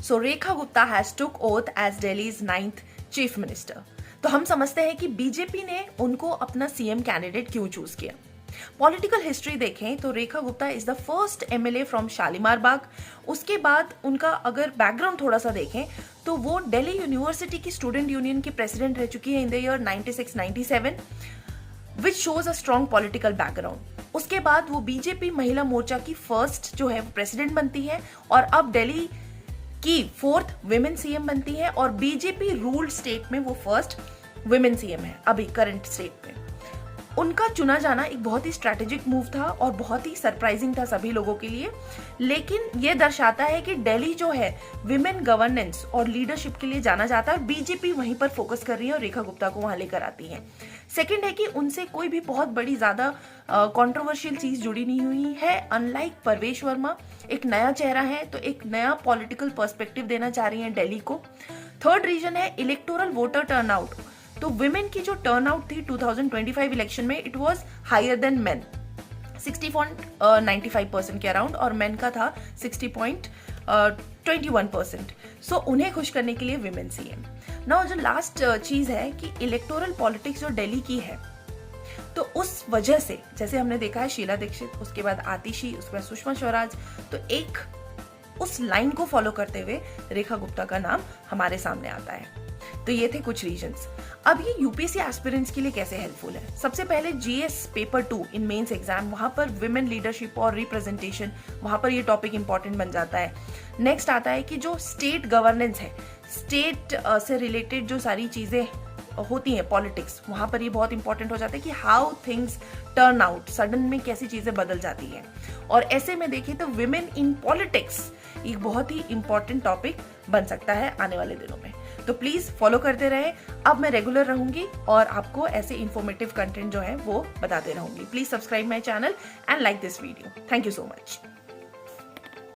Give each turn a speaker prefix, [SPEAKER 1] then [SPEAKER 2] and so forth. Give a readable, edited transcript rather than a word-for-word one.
[SPEAKER 1] So Rekha Gupta has took oath as Delhi's 9th chief minister. तो हम समझते हैं कि बीजेपी ने उनको अपना सीएम कैंडिडेट क्यों चूज किया। पॉलिटिकल हिस्ट्री देखें तो Rekha Gupta is the first MLA from Shalimar Bagh. उसके बाद उनका अगर बैकग्राउंड थोड़ा सा देखें तो वो दिल्ली यूनिवर्सिटी की स्टूडेंट यूनियन की प्रेसिडेंट रह चुकी है in the year 96-97, which shows a strong political background. उसके बाद वो बीजेपी महिला मोर्चा की फर्स्ट जो है प्रेसिडेंट बनती है और अब दिल्ली की 4th विमेन सीएम बनती है और बीजेपी रूल्ड स्टेट में वो फर्स्ट विमेन सीएम है अभी करंट स्टेट में। उनका चुना जाना एक बहुत ही स्ट्रैटेजिक मूव था और बहुत ही सरप्राइजिंग था सभी लोगों के लिए, लेकिन ये दर्शाता है कि दिल्ली जो है विमेन गवर्नेंस और लीडरशिप के लिए जाना जाता है और बीजेपी वहीं पर फोकस कर रही है और रेखा गुप्ता को वहां लेकर आती है। सेकंड है कि उनसे कोई भी बहुत बड़ी ज्यादा कंट्रोवर्शियल चीज जुड़ी नहीं हुई है। अनलाइक परवेश वर्मा एक नया चेहरा है तो एक नया पॉलिटिकल पर्सपेक्टिव देना चाह रही है दिल्ली को। थर्ड रीजन है इलेक्टोरल वोटर टर्नआउट। तो विमेन की जो टर्नआउट थी 2025 इलेक्शन में it was higher than men 60.95% के अराउंड और मेन का था 60.21%। सो उन्हें खुश करने के लिए विमेन सीएम। नाउ जो लास्ट चीज है कि इलेक्टोरल पॉलिटिक्स जो दिल्ली की है तो उस वजह से जैसे हमने देखा है शीला दीक्षित, उसके बाद आतिशी, उसके बाद सुषमा स्वराज, तो एक उस लाइन को फॉलो करते हुए रेखा गुप्ता का नाम हमारे सामने आता है। तो ये थे कुछ रीजंस। अब ये यूपीएससी एस्पिरेंट्स के लिए कैसे हेल्पफुल है। सबसे पहले GS paper 2 in men's exam, वहां पर विमेन लीडरशिप और रिप्रेजेंटेशन, वहां पर ये टॉपिक इंपॉर्टेंट बन जाता है। नेक्स्ट आता है कि जो स्टेट गवर्नेंस है, स्टेट से रिलेटेड जो सारी चीजें होती हैं पॉलिटिक्स, वहां पर ये बहुत इंपॉर्टेंट हो जाता है कि how things turn out, sudden में कैसी चीजें बदल जाती हैं। और ऐसे में देखें तो विमेन इन पॉलिटिक्स एक बहुत ही इंपॉर्टेंट टॉपिक बन सकता है आने वाले दिनों में। तो प्लीज फॉलो करते रहे। अब मैं रेगुलर रहूंगी और आपको ऐसे इंफॉर्मेटिव कंटेंट जो है वो बताते रहूंगी। Please subscribe my channel and like this video. Thank you so much.